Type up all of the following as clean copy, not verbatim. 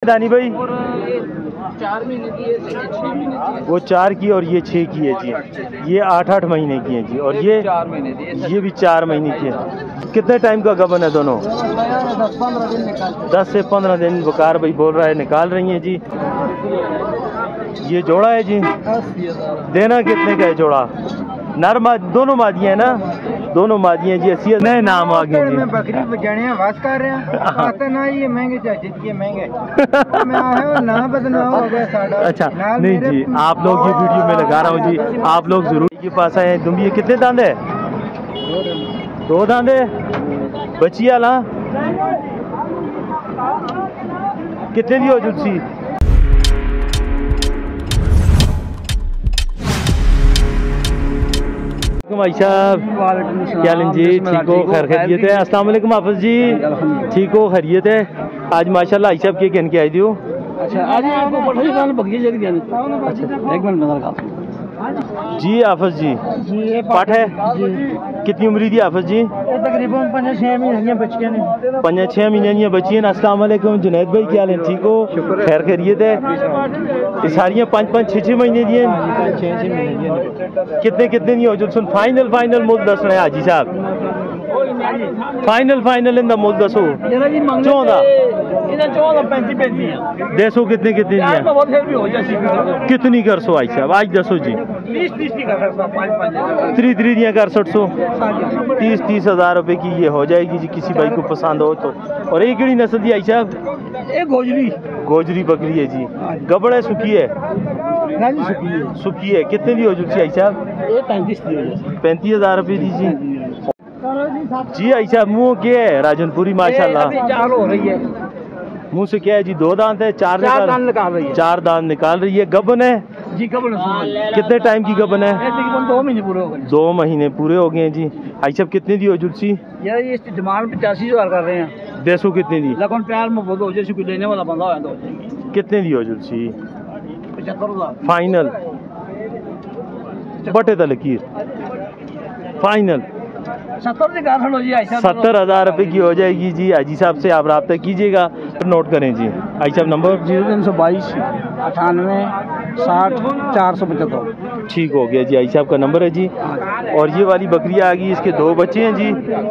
दानी भाई? 4 महीने की है, 6 महीने की है। वो 4 की और ये 6 की है जी। ये 8-8 महीने की है जी। और ये 4 महीने की है। ये भी 4 महीने की है। कितने टाइम का गबन है दोनों? 10-15 दिन निकाल। 10 से 15 दिन वकार भाई बोल रहा है निकाल रही हैं जी। ये जोड़ा है जी। 80,000। देना कितने का है जोड़ा? नर दोनों मादियाँ है ना? दोनों मादियाँ जी। 80 नए नाम आ गए जी। बकरी बजाने वास कर रहे हैं आते ना ये महंगे चाचे ये महंगे मैं आया ना बदनाम हो गया साडा। अच्छा नहीं जी, आप लोग ये वीडियो में लगा रहा हूँ जी, आप लोग जरूर के पास आए। तुम ये कितने दांत है? 2 दांत है। बचिया ला कितने दी हो जुलसी? भाई साहब क्या लें जी? ठीक हो? खैर खैरियत है? अस्सलाम वालेकुम हाफिज जी, ठीक हो? खैरियत है? आज माशाल्लाह भाई साहब के कहन के आई थी हो? अच्छा आज आपको पठाई साल बकरी जल्दी जानी। अच्छा एक मिनट नजर का जी हाफिज जी। पाठ है कितनी उम्र दी हाफिज जी? तकरीबन 5-6 महीने बच्चियां ने। 5-6 महीने की बच्ची है। अस्सलाम वालेकुम जुनैद भाई क्या हाल है? ठीक हो? खैर खैरियत है? ये सारियाँ 5-5, 6-6 महीने की हैं। कितने कितने की हो जो सुन? फाइनल मुल दस रहे हाजी साहब। फाइनल इंदा मुल दसो 14 देसो कितने कितने दी है? कितनी कर सो आई साहब आज दसो जी? 30 दियाँ कर 30 हज़ार रुपए की ये हो जाएगी जी, किसी भाई को पसंद हो तो। और एक किहड़ी नस्ल दी आई साहब? गोजरी बकरी है जी। गबड़ है सुखी है? सुखी है। कितने दी हो जुलसी आई साहब? 35 हज़ार रुपए दी जी। जी आई साहब मुँह क्या है राजनपुरी माशाल्लाह? हो रही है मुँह से क्या है जी? 2 दांत है? 4 दांत निकाल रही है। 4 दांत निकाल रही है। गबन है जी कब कितने टाइम की गबन है? 2 महीने पूरे हो गए। 2 महीने पूरे हो गए हैं जी। आई साहब कितनी दी हो जुलसी? यार ये डिमांड 85,000 कर रहे हैं। देसो कितनी दी? लेकिन प्यार में बहुत हो जैसे कोई लेने वाला बंदा है तो कितने दी हो जुलसी? 75,000 फाइनल बटे द लकीर फाइनल 70,000 रुपए की हो जाएगी जी। हाजी साहब से आप रब्ता कीजिएगा, नोट करें जी। हाजी साहब नंबर 0322 98 60 475। ठीक हो गया जी। हाजी साहब का नंबर है जी। और ये वाली बकरी आ गई, इसके 2 बच्चे हैं जी।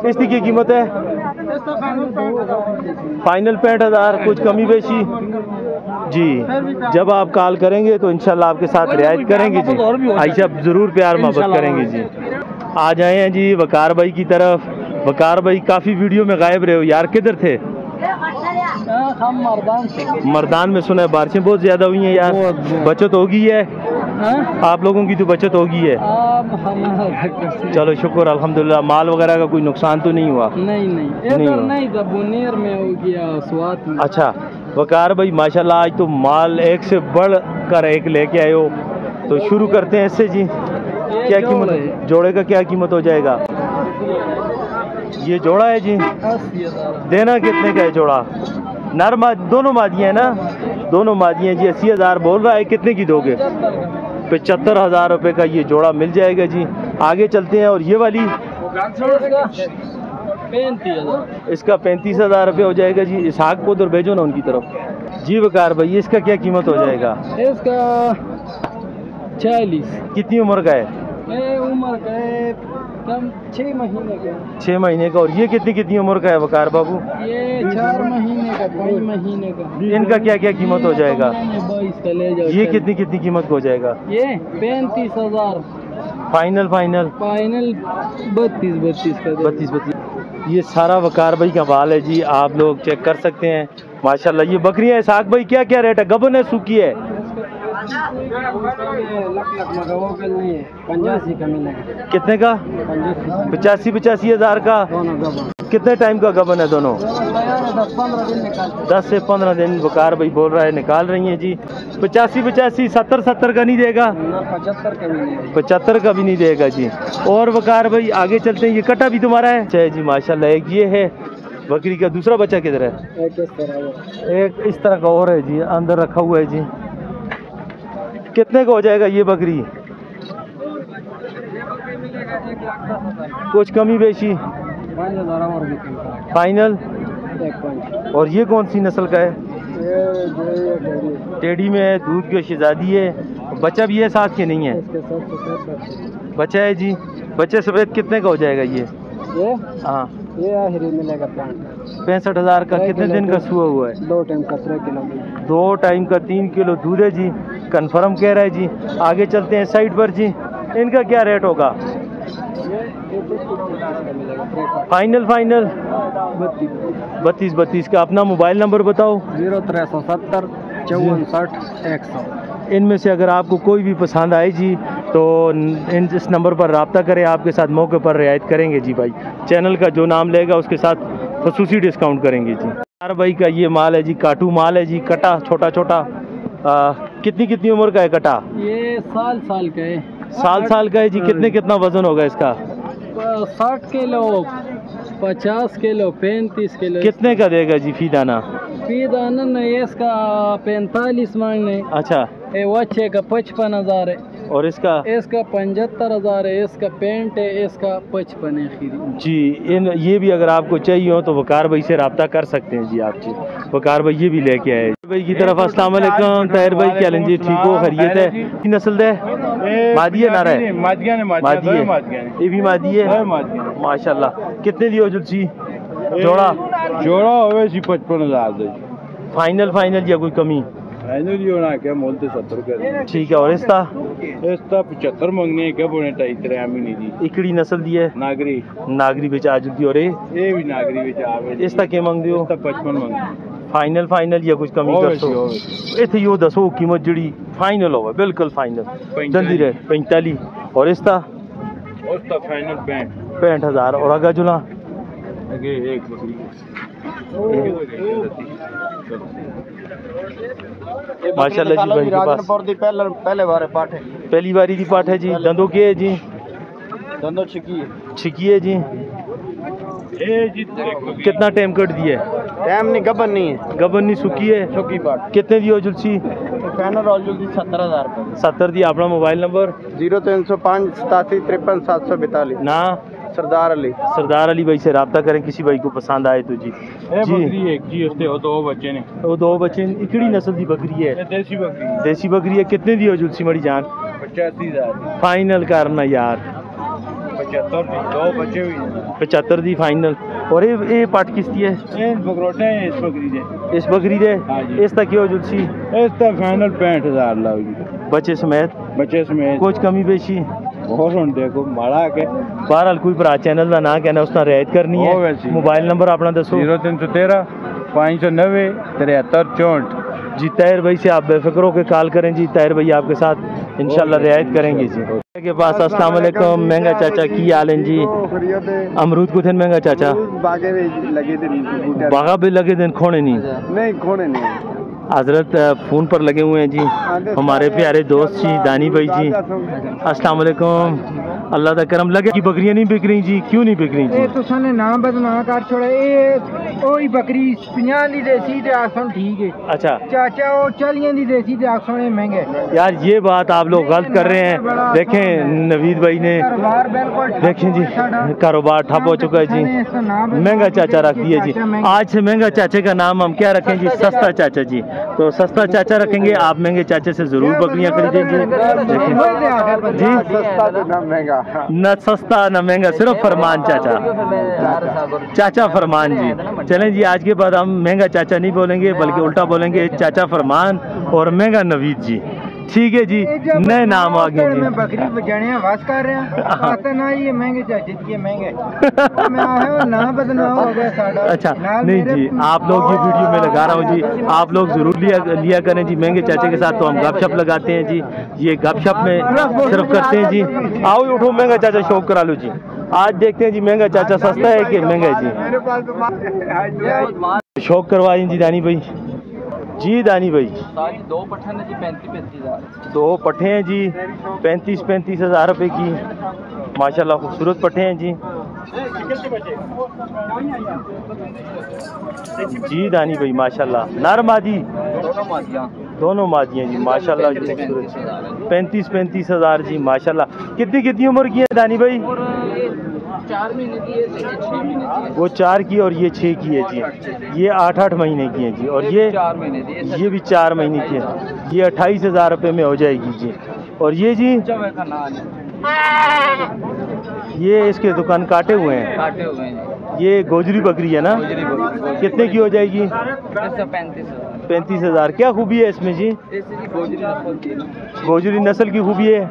इसकी क्या कीमत है? फाइनल 65,000, कुछ कमी बेशी जी। जब आप कॉल करेंगे तो इंशाल्लाह आपके साथ रियायत करेंगे जी। भाई साहब जरूर प्यार मोहब्बत करेंगे जी। आ जाए हैं जी वकार भाई की तरफ। वकार भाई काफ़ी वीडियो में गायब रहे हो यार, किधर थे? हम मर्दान में सुना है बारिशें बहुत ज़्यादा हुई हैं यार। बचत होगी है आप लोगों की? तो बचत होगी है। चलो शुक्र अल्हम्दुलिल्लाह। माल वगैरह का कोई नुकसान तो नहीं हुआ? नहीं था बुनेर में हो गया स्वाद में। अच्छा वकार भाई माशाल्लाह आज तो माल एक से बढ़ कर एक लेके आए हो, तो शुरू करते हैं इससे जी। क्या कीमत है जोड़े का? क्या कीमत हो जाएगा? ये जोड़ा है जी। 80,000 देना कितने का है जोड़ा? नर दोनों मादियाँ है ना? दोनों मादियाँ जी। 80,000 बोल रहा है, कितने की दोगे? 75,000 रुपए का ये जोड़ा मिल जाएगा जी। आगे चलते हैं। और ये वाली 35,000 इसका 35,000 रुपये हो जाएगा जी। इसहाक को उधर भेजो ना उनकी तरफ जी। वकार भाई इसका क्या कीमत हो जाएगा? इसका 40। कितनी उम्र का है? उम्र का है कम 6 महीने का। 6 महीने का। और ये कितनी उम्र का है वकार बाबू? ये 4 महीने का 5 महीने का। इनका क्या क्या कीमत हो जाएगा? 22 का ले जाओ। ये कितनी कीमत हो जाएगा? ये 35,000 फाइनल 32 का। 32। ये सारा वकार भाई का माल है जी, आप लोग चेक कर सकते हैं माशाल्लाह। ये बकरियां इसहाक भाई क्या क्या रेट है? गबन है सूखी है? 85 का मिलेगा। कितने का? 85 हज़ार का। कितने टाइम का गबन है दोनों? 10 से 15 दिन वकार भाई बोल रहा है निकाल रही हैं जी। 85 70 का नहीं देगा? 75 का भी नहीं देगा जी। और वकार भाई आगे चलते हैं। ये कटा भी तुम्हारा है? अच्छा जी माशाल्लाह। एक ये है बकरी का। दूसरा बच्चा किधर है? एक इस तरह का और है जी, अंदर रखा हुआ है जी। कितने का हो जाएगा ये बकरी? कुछ कमी बेशी? फाइनल। और ये कौन सी नस्ल का है? टेढ़ी में है, दूध की शहजादी है, बच्चा भी है साथ के नहीं है? बच्चा है जी। बच्चे सफेद कितने का हो जाएगा ये? हाँ ये आखिरी मिलेगा 65,000 का। कितने दिन का सुआ हुआ है? 2 टाइम का 3 किलो। 2 टाइम का 3 किलो दूध है जी, कंफर्म कह रहा है जी। आगे चलते हैं साइड पर जी, इनका क्या रेट होगा? फाइनल 32 का। अपना मोबाइल नंबर बताओ। 0370 54 100। इनमें से अगर आपको कोई भी पसंद आए जी तो इस नंबर पर रब्ता करें, आपके साथ मौके पर रियायत करेंगे जी भाई। चैनल का जो नाम लेगा उसके साथ खसूसी डिस्काउंट करेंगे जी। यार भाई का ये माल है जी, काटू माल है जी, कटा छोटा छोटा। कितनी उम्र का है कटा? ये साल का है। साल का है जी। कितना वजन होगा इसका? 60 किलो, 50 किलो, 35 किलो। कितने का देगा जी फी दाना? फी दाना नहीं, इसका 45 मांगने। अच्छा। ये वच्चे का 55,000 है और इसका 75,000 है। इसका पेंट है, इसका 55 है जी। ये भी अगर आपको चाहिए हो तो वकार भाई से रब्ता कर सकते हैं जी आप जी। वकार भाई ये भी लेके आए भाई की तरफ। अस्सलाम वालेकुम ताहिर भाई, क्या लें जी? ठीक हो, खैरियत है? की नस्ल है? मादी है नारा है? मादी है, ये भी मादी है माशाल्लाह। कितने दी हो जुलसी जोड़ा? होवे 55,000 फाइनल या कोई कमी? फाइनल ही होना क्या, मोल तो 70 का। ठीक है। और इसका 75 मंगने क्या बोने 2.5 महीने दी। इकड़ी नस्ल दी है नागरी बेच आ जुलती। और ये भी नागरी बेच आवे। इसका क्या मंग दियो? 55 मंग। फाइनल या कुछ कमी कर दो? इथे यो दसो कीमत जड़ी फाइनल होवे, बिल्कुल फाइनल जल्दी रेट 45। और इसका फाइनल 65,000। और आगा जुला आगे एक बकरी माशाल्लाह जी भाई के पास पहली बारी दी पाठ है जी। दंदों के है जी? दंदो छिकी है जी। कितना टाइम कट दिए? टाइम नहीं, गबन नहीं है। गबन नहीं, सुखी है। सुखी पाठ। कितने दी हो जुलसी? फाइनल और जुलसी 70,000 रुपये। 70 दी। अपना मोबाइल नंबर? 0305 87 53 742। ना सरदार अली भाई से रब्ता करें, किसी भाई को पसंद आए तो जी। वो 2 बच्चे ने। वो 2 बच्चे। इकड़ी नस्ल की बकरी है? देसी बकरी है। कितने दी हो जुलसी मड़ी जान? 85,000 फाइनल करना यार। 75 दी फाइनल। और ये पाठ किसकी है? इस बकरी दे। इसका क्या हो जुलसी? इसका फाइनल 65,000 लाओ जी। बच्चे समेत कुछ कमी बेशी देखो माड़ा के। बहरहाल कोई भरा चैनल का ना कहना, उसका रियायत करनी है। मोबाइल नंबर अपना दसो। 0313 590 73 64 जी। ताहिर भाई से आप बेफिक्र होकर कॉल करें जी, ताहिर भाई आपके साथ इंशाल्लाह रियायत करेंगे जी। के पास अस्सलाम वालेकुम महंगा चाचा की हाल है जी? अमरूद को थे महंगा चाचा? बागा भी लगे दिन खोने नहीं हजरत फ़ोन पर लगे हुए हैं जी हमारे प्यारे दोस्त जी दानी भाई जी। अस्सलाम वालेकुम। अल्लाह का करम लगे कि बकरियां नहीं बिक रही जी। क्यों नहीं बिक रही जी? तो साने नाम बदना कर छोड़ा। ये ओही बकरी 50 दी देसी ते आसन ठीक है। अच्छा चाचा वो 40 दी देसी ते आसन महंगे। यार ये बात आप लोग गलत कर रहे हैं। देखें नवीद भाई ने देखें जी कारोबार ठप हो चुका है जी। महंगा चाचा रख दिया जी। आज से महंगा चाचे का नाम हम क्या रखें जी? सस्ता चाचा जी। तो सस्ता चाचा रखेंगे। आप महंगे चाचे से जरूर बकरियां खरीदेंगे जी। न सस्ता न महंगा, सिर्फ फरमान चाचा फरमान जी। चलें जी, आज के बाद हम महंगा चाचा नहीं बोलेंगे बल्कि उल्टा बोलेंगे चाचा फरमान और महंगा नवीद जी। ठीक है जी, नए नाम आ गए जी। बकरी बजाने आवाज कर रहे हैं आता ना ये महंगे चाचे के महंगे मैं आया ना बदनाम हो गया साडा। अच्छा नहीं जी, आप लोग ये वीडियो में लगा रहा हूँ जी, आप लोग जरूर लिया करें जी। महंगे चाचे के साथ तो हम गपशप लगाते हैं जी, ये गपशप में सिर्फ करते हैं जी। आओ उठो महंगा चाचा शौक करा लो जी। आज देखते हैं जी महंगा चाचा सस्ता है कि महंगा है जी। शौक करवाएं जी दानी भाई जी। दानी भाई 2 पट्ठे जी 35,000। 2 पट्ठे हैं जी 35,000 रुपए की माशाल्लाह खूबसूरत पट्ठे हैं जी। जी दानी भाई माशाल्लाह। नर मादी दोनों मादियाँ जी माशाल्लाह जी खूबसूरत। 35,000 जी माशाल्लाह। कितनी उम्र की है दानी भाई? 4 महीने की है, ये 6 महीने की है। वो 4 की और ये 6 की है जी। ये 8-8 महीने की है जी। और ये 4 महीने की है। ये भी 4 महीने की है। ये 28,000 रुपये में हो जाएगी जी। और ये जी ये इसके दुकान काटे हुए हैं। काटे हुए हैं ये गोजरी बकरी है ना? कितने की हो जाएगी? 35,000। क्या खूबी है इसमें जी? गोजरी नस्ल की खूबी है।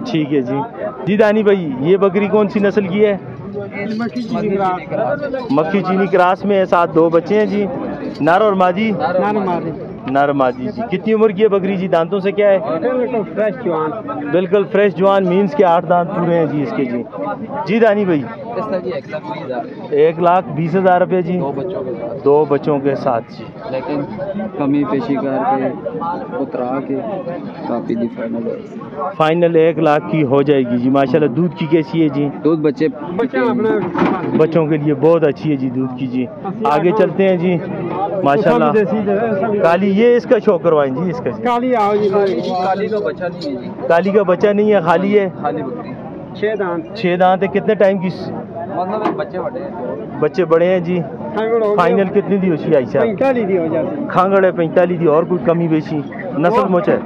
ठीक है जी। जी दानी भाई, ये बकरी कौन सी नस्ल की है? मक्खी चीनी क्रास में है। साथ 2 बच्चे हैं जी, नर और मादी। नर मादी जी। कितनी उम्र की है बकरी जी? दांतों से क्या है? बिल्कुल फ्रेश जवान, मीन्स के 8 दांत पूरे हैं जी इसके जी। जी दानी भाई, 1,20,000 रुपये जी। 2 बच्चों के साथ जी। लेकिन कमी पेशी करके उतरा के काफी दी फाइनल 1 लाख की हो जाएगी जी। माशाल्लाह। दूध की कैसी है जी? दूध बच्चे बच्चों के लिए बहुत अच्छी है जी दूध की जी। आगे चलते हैं जी। माशाल्लाह। काली, ये इसका शो करवाएं जी। इसका जी काली आओ जी। काली का बच्चा नहीं है जी। काली का बच्चा नहीं है, खाली है। खाली बकरी 6 दांत है। कितने टाइम की? मतलब बच्चे बड़े हैं। बच्चे बड़े हैं जी। फाइनल कितनी दी होशी आई साहब? 45 दी हो जाती। खांगड़ है 45 दी। और कोई कमी बेची? नस्ल मोच है?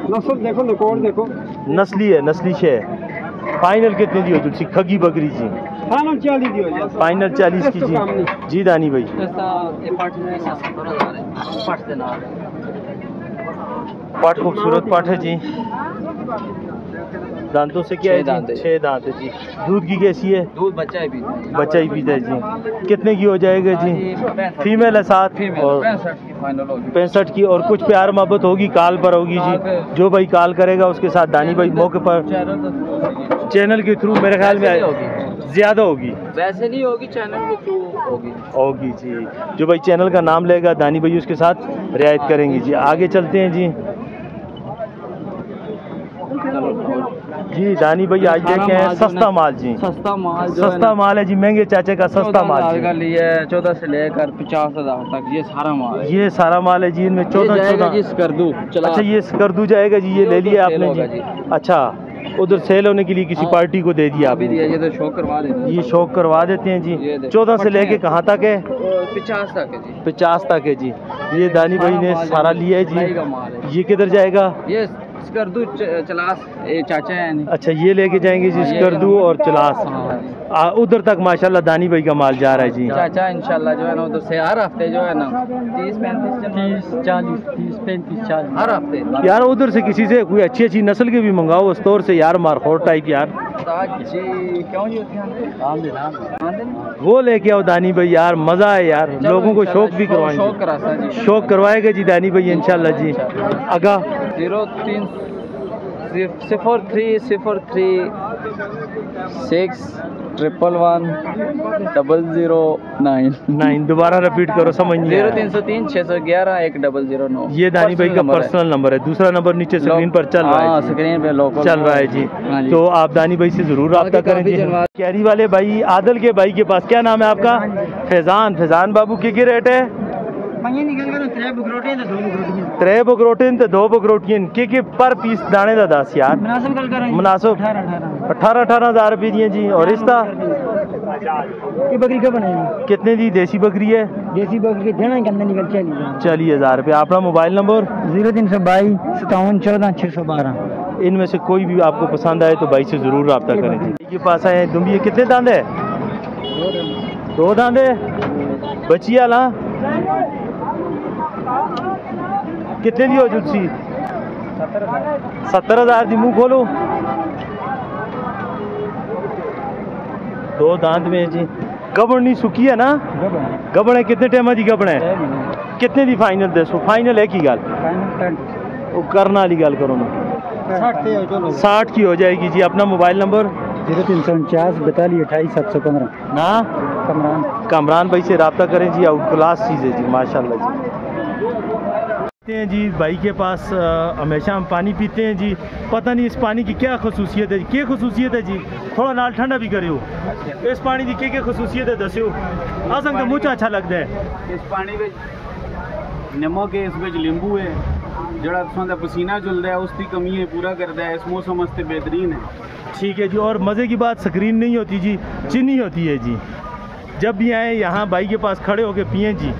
नस्ल देखो, रिकॉर्ड देखो, नस्ली है, नस्ली शे है। फाइनल कितनी दी हो तुलसी? खगी बकरी जी। फाइनल 40 दी हो जाती। फाइनल 40 की जी। जी दानी भाई, पाठ खूबसूरत पाठ है जी। दांतों से क्या है? 6 दांत है जी। दूध की कैसी है? दूध बच्चा ही पीता है जी। कितने की हो जाएगा जी? फीमेल है साथ। और 65 की। और कुछ प्यार मोहब्बत होगी, काल पर होगी जी। जो भाई काल करेगा उसके साथ दानी भाई मौके पर चैनल के थ्रू मेरे ख्याल में ज्यादा होगी। वैसे नहीं होगी, चैनल के थ्रू होगी जी। जो भाई चैनल का नाम लेगा दानी भाई उसके साथ रियायत करेंगे जी। आगे चलते हैं जी। जी दानी भाई आज देखे हैं सस्ता माल जी। सस्ता माल है जी। महंगे चाचे का सस्ता माल का लिए 14 से लेकर 50,000 तक ये सारा माल है। ये सारा माल है जी। इनमें 14 स्कर्दू। अच्छा, ये स्कर्दू जाएगा जी। ये ले लिया आपने जी? अच्छा, उधर सेल होने के लिए किसी पार्टी को दे दिया आपने? ये तो शौक करवा देते हैं। ये शौक करवा देते हैं जी। 14 से लेके कहाँ तक है? 50 तक है जी। 50 तक है जी। ये दानी भाई ने सारा लिया है जी। ये किधर जाएगा? ये स्कर्दू चलास चाचा है। अच्छा, ये लेके जाएंगे जी स्कर्दू और चलास। उधर तक माशाल्लाह दानी भाई का माल जा रहा है जी। चाचा इंशाल्लाह जो है ना उधर से हर हफ्ते जो है ना 30-35 हर हफ्ते यार। उधर से किसी से कोई अच्छी नस्ल के भी मंगाओ स्टोर से यार, मारखोर टाइप यार। क्यों जी? वो लेके आओ दानी भाई यार, मजा है यार। लोगों को शौक भी करवाएंगे। शौक करवाएगा जी दानी भाई इंशाल्लाह जी। आगा 03-03-611-009। दोबारा रिपीट करो, समझ नहीं। 03-611-1009। ये दानी भाई का पर्सनल नंबर है। दूसरा नंबर नीचे स्क्रीन पर चल रहा है। स्क्रीन पे लोकल चल रहा है जी। तो आप दानी भाई से जरूर रब्ता करें जी। कैरी वाले भाई आदल के भाई के पास, क्या नाम है आपका? फैजान बाबू की रेट है? 3 बकरोटिन तो 2 बकरोटिन के पर पीस दाने का 10 यार मुनासिब 18,000 रुपये दिए जी। और इसका ये बकरी कब बनाएगी? कितने दी? देसी बकरी है। देसी बकरी देना के अंदर निकल 40,000 रुपये। अपना मोबाइल नंबर 0322 57 14 612। इनमें से कोई भी आपको पसंद आए तो भाई से जरूर रब्ता करें जी। के पास आए हैं दुम्बी। कितने दांत है? 2 दांत है। बचिया ला कितने दी हो जुलसी? 70,000 दी। मुंह खोलो। 2 दांत में है जी। गबड़ नहीं सुखी है ना? गबड़ है। कितने टाइम की गबड़ है? कितने दी फाइनल? दसो फाइनल है की गल वो करना वाली गल करो ना। 60 की हो जाएगी जी। अपना मोबाइल नंबर 0349 42 28 715 ना? कमरान भाई से रब्ता करें जी। आउट क्लास चीज़ है जी माशाल्लाह जी। हैं जी भाई के पास हमेशा हम पानी पीते हैं जी। पता नहीं इस पानी की क्या खसूसियत है? क्या खसूसियत है जी? थोड़ा नाल ठंडा भी करे हो। इस पानी की क्या खसूसियत है दस्यो? असन तो मुझे अच्छा लगता है। इस पानी में नमक है, इस नींबू है, जड़ा तुसां दा पसीना चलता है उसकी कमी है पूरा करता है। इस मौसम वास्ते बेहतरीन है। ठीक है जी। और मज़े की बात स्क्रीन नहीं होती जी, चीनी होती है जी। जब भी आए यहाँ भाई के पास खड़े होके पिएँ जी।